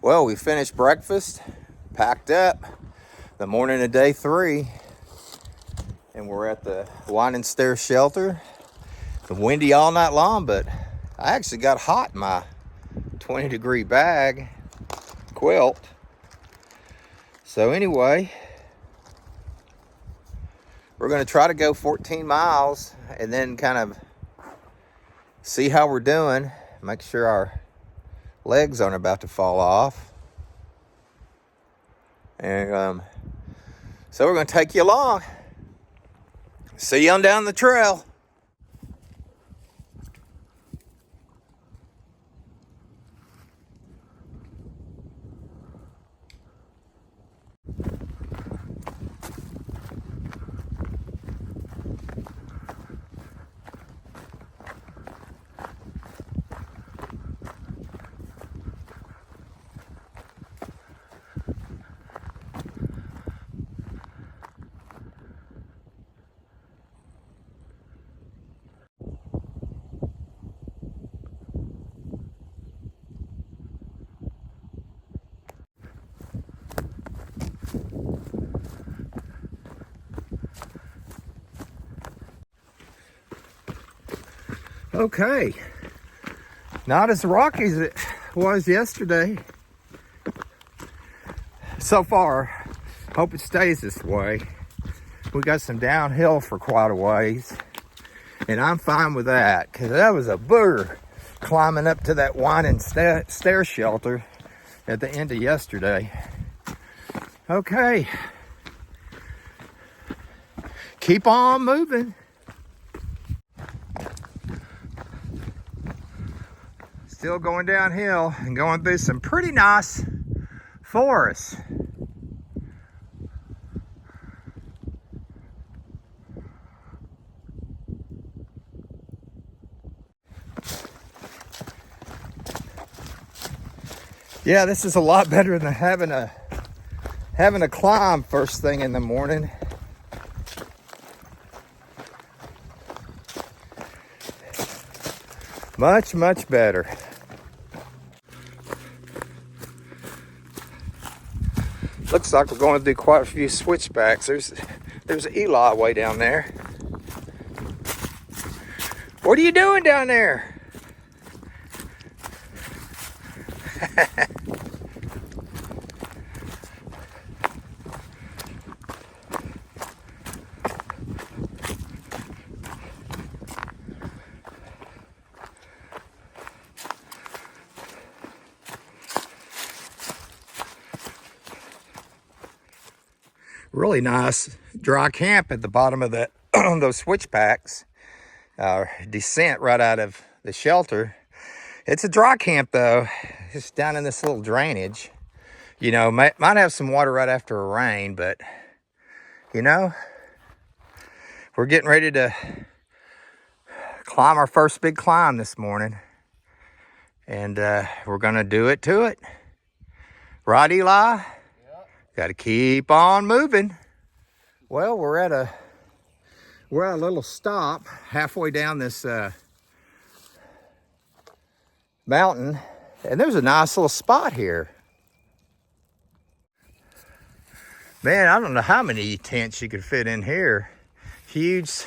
Well, we finished breakfast, packed up, the morning of day 3, and we're at the Wine and Stair shelter. It's windy all night long, but I actually got hot in my 20-degree bag quilt. So anyway, we're going to try to go 14 miles and then kind of see how we're doing, make sure our legs aren't about to fall off. And so we're going to take you along. See you on down the trail. Okay, not as rocky as it was yesterday. So far, hope it stays this way. We got some downhill for quite a ways, and I'm fine with that because that was a booger climbing up to that wine and stair shelter at the end of yesterday. Okay, keep on moving. Still going downhill and going through some pretty nice forests. Yeah, this is a lot better than having a climb first thing in the morning. Much, much better. Looks like we're going to do quite a few switchbacks. There's Eli way down there. What are you doing down there? Really nice dry camp at the bottom of those switchbacks. Descent right out of the shelter. It's a dry camp though, just down in this little drainage. You know, might have some water right after a rain, but you know, we're getting ready to climb our first big climb this morning, and we're gonna do it to it. Right, Eli? Yep. Got to keep on moving. Well, we're at a little stop halfway down this mountain, and there's a nice little spot here. Man, I don't know how many tents you could fit in here. Huge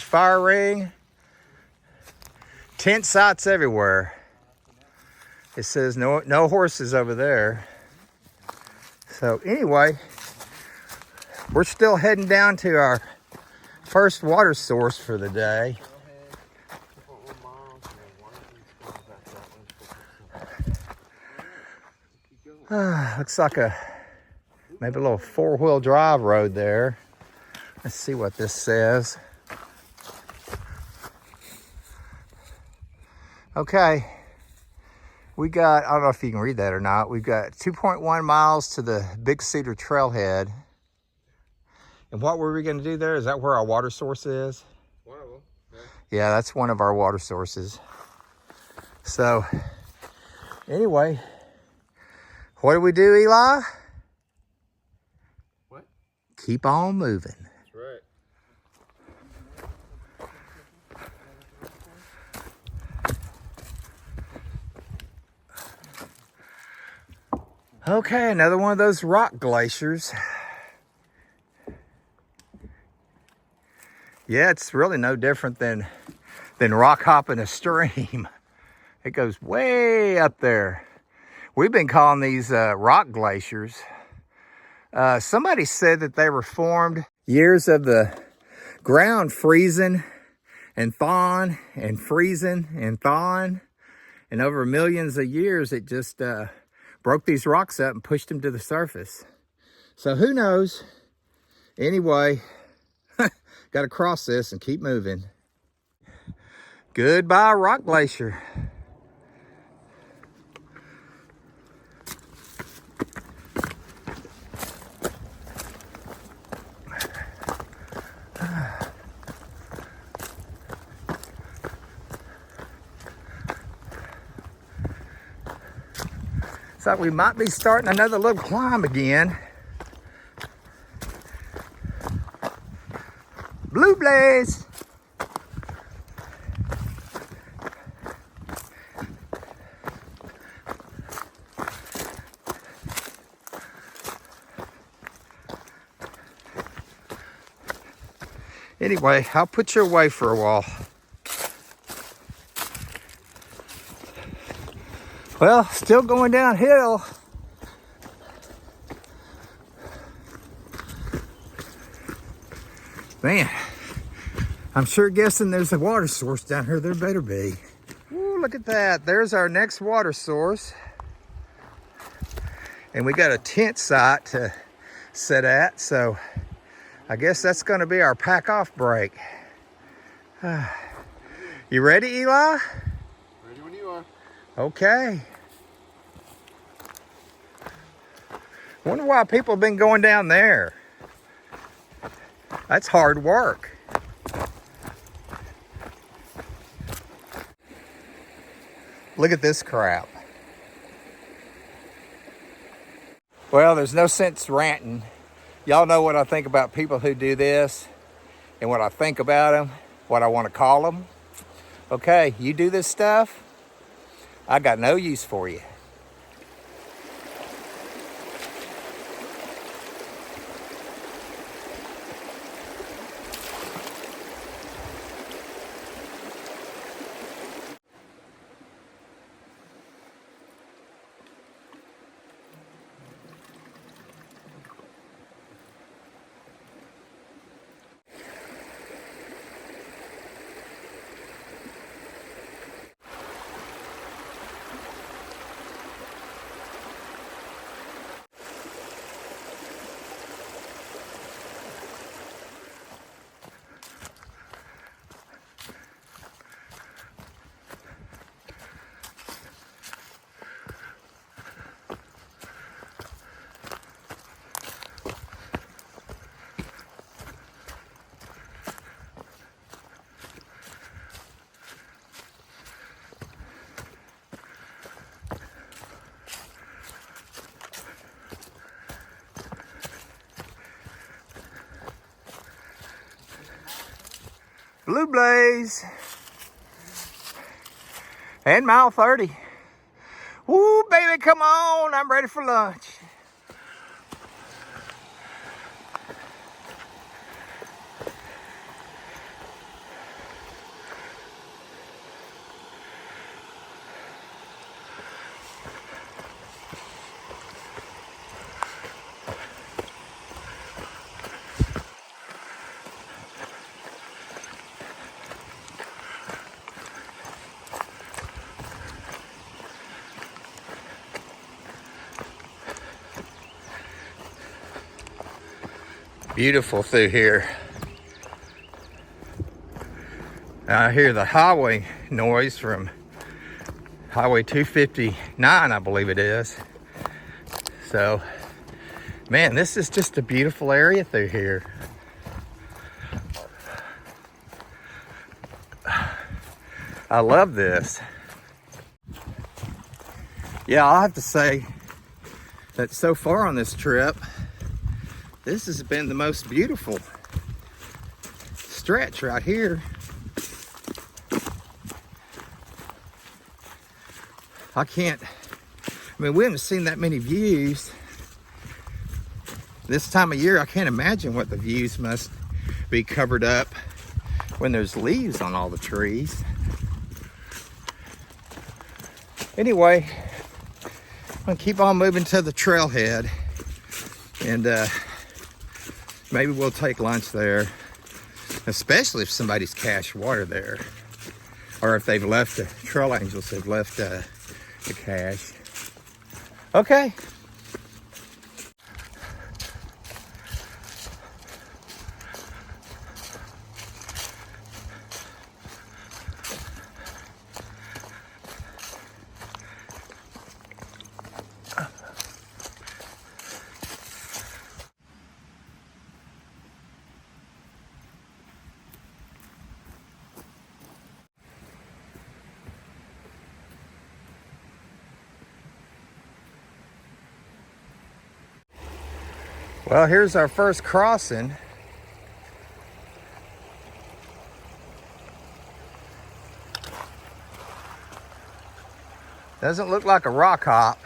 fire ring. Tent sites everywhere. It says no horses over there. So anyway, we're still heading down to our first water source for the day. Looks like maybe a little 4-wheel drive road there. Let's see what this says. Okay, we got, I don't know if you can read that or not, we've got 2.1 miles to the Big Cedar Trailhead. And what were we going to do there? Is that where our water source is? One of them, yeah, that's one of our water sources. So, anyway, what do we do, Eli? What? Keep on moving. That's right. Okay, another one of those rock glaciers. Yeah, it's really no different than rock hopping a stream. It goes way up there. We've been calling these rock glaciers. Somebody said that they were formed years of the ground freezing and thawing and freezing and thawing. And over millions of years, it just broke these rocks up and pushed them to the surface. So who knows? Anyway, got to cross this and keep moving. Goodbye, rock glacier. So we might be starting another little climb again. Blue blaze. Anyway, I'll put you away for a while. Well, still going downhill. Man, I'm sure guessing there's a water source down here. There better be. Ooh, look at that. There's our next water source. And we got a tent site to sit at, so I guess that's gonna be our pack off break. You ready, Eli? Ready when you are. Okay. Wonder why people have been going down there. That's hard work. Look at this crap. Well, there's no sense ranting. Y'all know what I think about people who do this and what I think about them, what I want to call them. Okay, you do this stuff, I got no use for you. Blue blaze. And mile 30. Woo, baby, come on. I'm ready for lunch. Beautiful through here. I hear the highway noise from Highway 259, I believe it is. So, man, this is just a beautiful area through here. I love this. Yeah, I'll have to say that so far on this trip, this has been the most beautiful stretch right here. I can't I mean, we haven't seen that many views. This time of year, I can't imagine what the views must be covered up when there's leaves on all the trees. Anyway, I'm gonna keep on moving to the trailhead, and maybe we'll take lunch there, especially if somebody's cached water there, or if they've left, the trail angels have left the cache. Okay. Well, here's our first crossing. Doesn't look like a rock hop.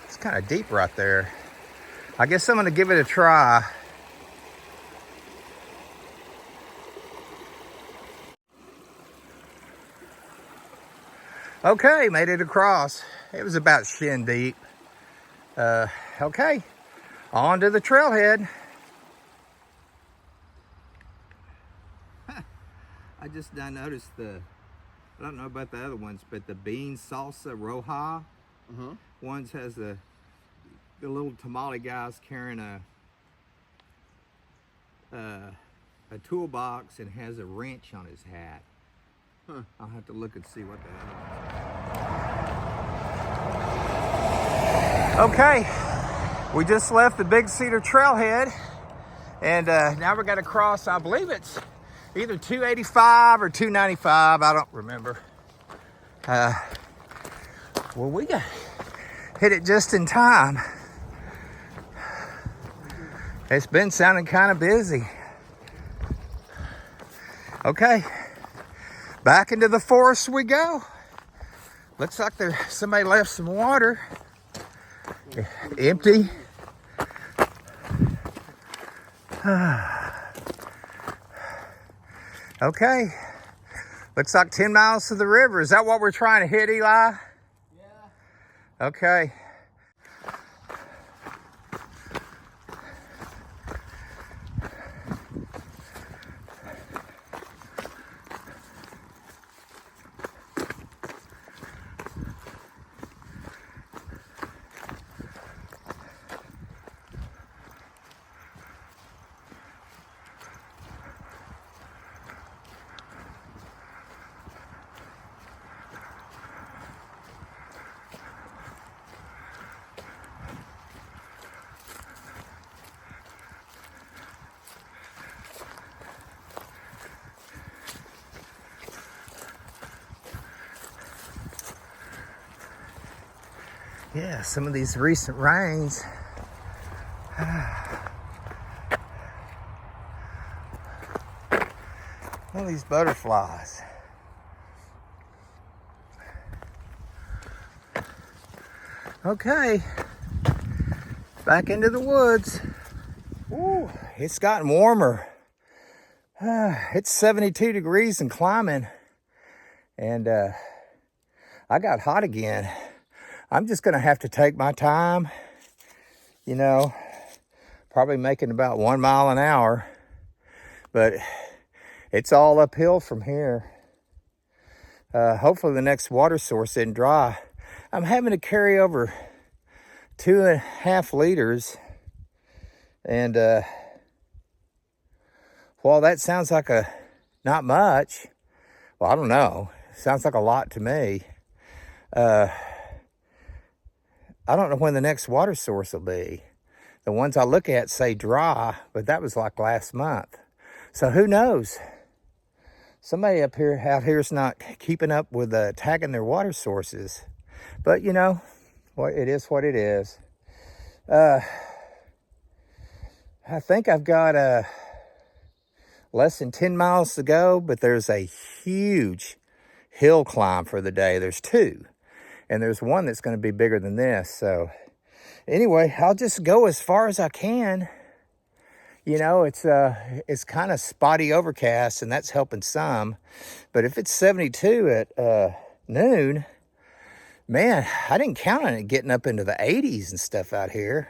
It's kind of deep right there. I guess I'm gonna give it a try. Okay, made it across. It was about shin deep. Okay, on to the trailhead. I just now noticed I don't know about the other ones, but the bean salsa roja ones has the little tamale guys carrying a toolbox and has a wrench on his hat. I'll have to look and see what that is. Okay, we just left the Big Cedar Trailhead, and now we're gonna cross, I believe it's either 285 or 295, I don't remember. Well, we got hit it just in time. It's been sounding kind of busy. Okay, back into the forest we go. Looks like somebody left some water. Empty. Okay, looks like 10 miles to the river. Is that what we're trying to hit, Eli? Yeah. Okay. Yeah, some of these recent rains. All these butterflies. Okay, back into the woods. Ooh, it's gotten warmer. It's 72 degrees and climbing, and I got hot again. I'm just gonna have to take my time, you know, probably making about 1 mile an hour, but it's all uphill from here. Hopefully the next water source isn't dry. I'm having to carry over 2.5 liters, and while that sounds like not much, well, I don't know, sounds like a lot to me. I don't know when the next water source will be. The ones I look at say dry, but that was like last month. So who knows? Somebody out here is not keeping up with tagging their water sources. But you know, well, it is what it is. I think I've got less than 10 miles to go, but there's a huge hill climb for the day. There's two. And there's one that's going to be bigger than this. So anyway, I'll just go as far as I can. You know, it's kind of spotty overcast, and that's helping some. But if it's 72 at noon, man, I didn't count on it getting up into the 80s and stuff out here.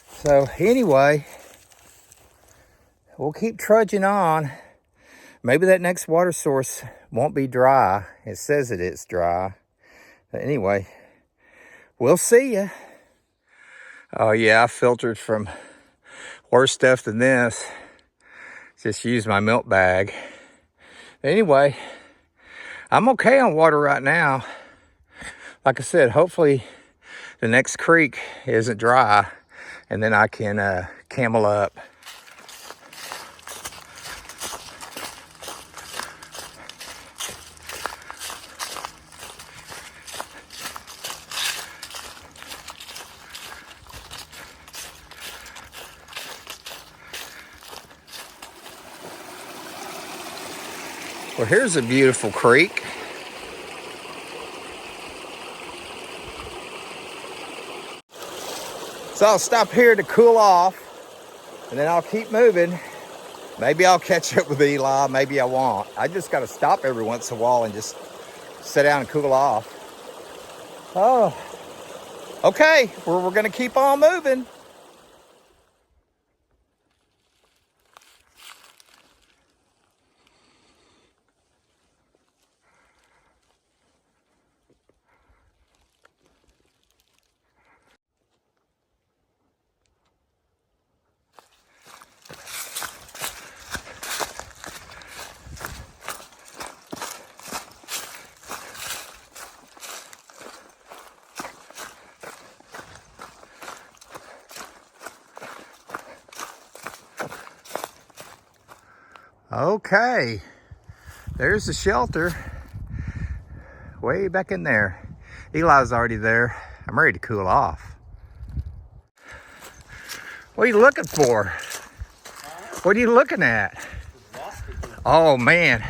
So anyway, we'll keep trudging on. Maybe that next water source won't be dry. It says it is dry. But anyway, we'll see ya. Oh yeah, I filtered from worse stuff than this. Just use my milk bag. Anyway, I'm okay on water right now. Like I said, hopefully the next creek isn't dry, and then I can camel up. Well, here's a beautiful creek. So I'll stop here to cool off, and then I'll keep moving. Maybe I'll catch up with Eli, maybe I won't. I just got to stop every once in a while and just sit down and cool off. Oh, okay, we're going to keep on moving. Okay, there's the shelter, way back in there. Eli's already there. I'm ready to cool off. What are you looking for? What are you looking at? Oh man.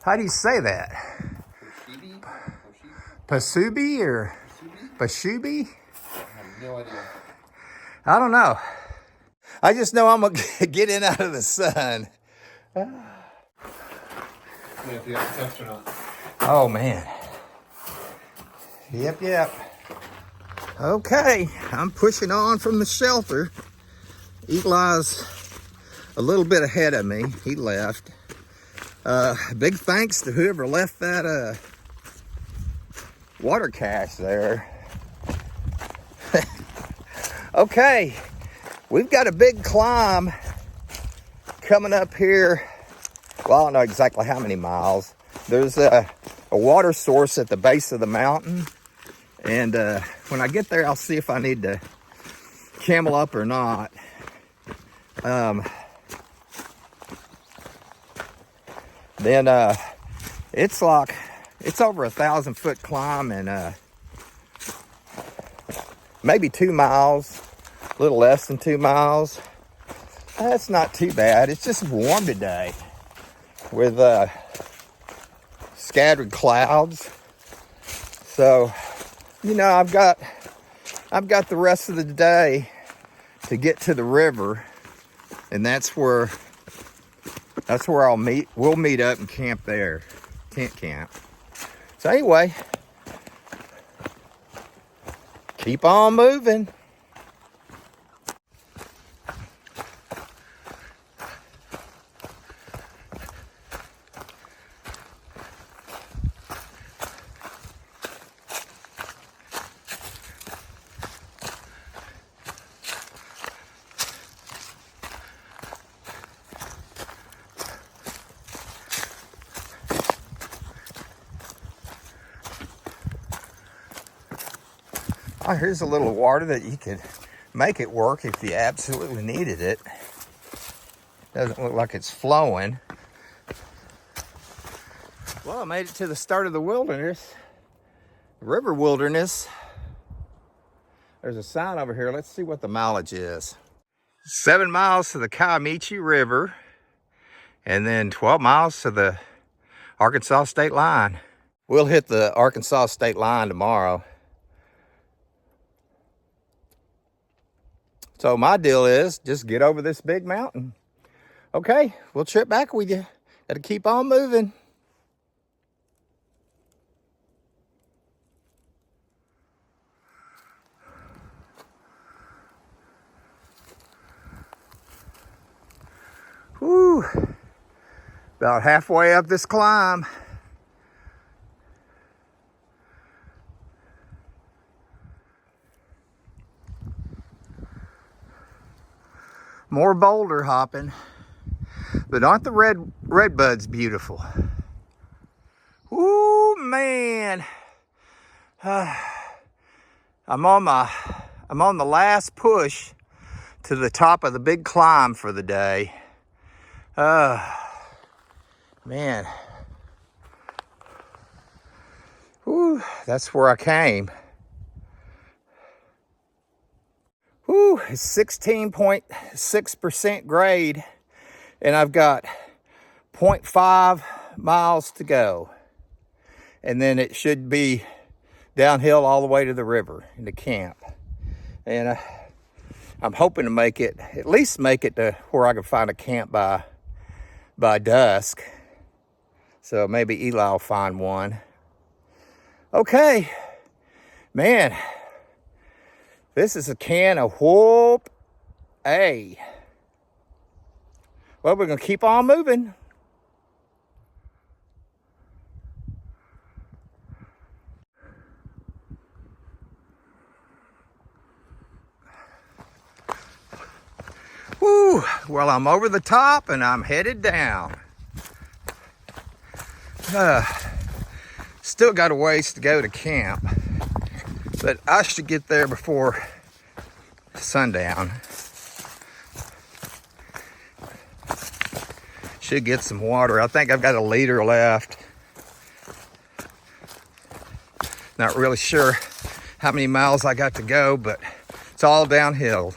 How do you say that? Pasubi or Bashubi? I have no idea. I don't know. I just know I'm gonna get in out of the sun. Yeah, if you got the test or not. Oh man. Yep. Okay, I'm pushing on from the shelter. Eli's a little bit ahead of me. He left. Big thanks to whoever left that water cache there. Okay, we've got a big climb coming up here. Well, I don't know exactly how many miles. There's a water source at the base of the mountain. And when I get there, I'll see if I need to camel up or not. Then it's over 1,000-foot climb and maybe 2 miles, a little less than 2 miles. That's not too bad. It's just warm today with scattered clouds. So, you know, I've got the rest of the day to get to the river, and that's where we'll meet up and camp there, tent camp. So anyway, keep on moving. Oh, here's a little water that you could make it work if you absolutely needed it. Doesn't look like it's flowing. Well, I made it to the start of the wilderness, river wilderness. There's a sign over here. Let's see what the mileage is. 7 miles to the Kiamichi River, and then 12 miles to the Arkansas state line. We'll hit the Arkansas state line tomorrow. So my deal is just get over this big mountain. Okay, we'll trip back with you. Gotta keep on moving. Whew. About halfway up this climb. More boulder hopping, but aren't the redbuds beautiful? Ooh, man. I'm on the last push to the top of the big climb for the day. Man. Ooh, that's where I came. Ooh, it's 16.6% grade, and I've got 0.5 miles to go. And then it should be downhill all the way to the river into camp. And I'm hoping to make it, at least make it to where I can find a camp by dusk. So maybe Eli will find one. Okay, man. This is a can of whoop. Hey. Well, we're going to keep on moving. Woo. Well, I'm over the top and I'm headed down. Still got a ways to go to camp, but I should get there before sundown. Should get some water. I think I've got a liter left. Not really sure how many miles I got to go, but it's all downhill.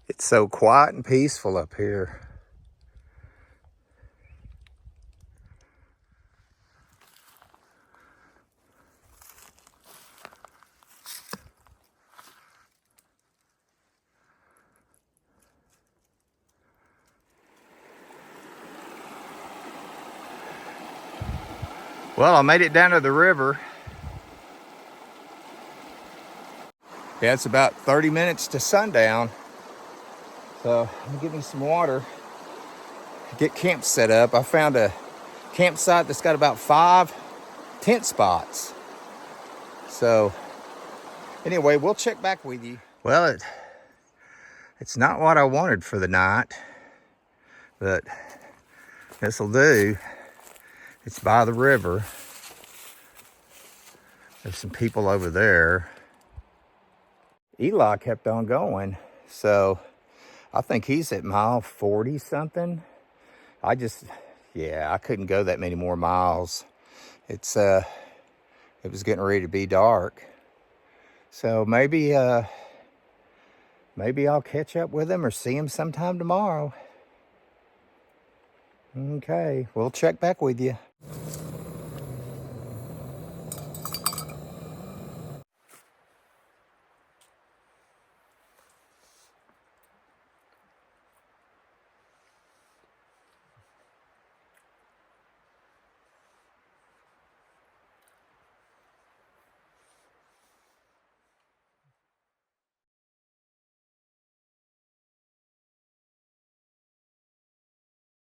It's so quiet and peaceful up here. Well, I made it down to the river. Yeah, it's about 30 minutes to sundown. So I'm gonna get me some water, get camp set up. I found a campsite that's got about 5 tent spots. So anyway, we'll check back with you. Well, it's not what I wanted for the night, but this'll do. It's by the river. There's some people over there. Eli kept on going, so I think he's at mile 40 something. I couldn't go that many more miles. It was getting ready to be dark. So maybe I'll catch up with him or see him sometime tomorrow. Okay, we'll check back with you.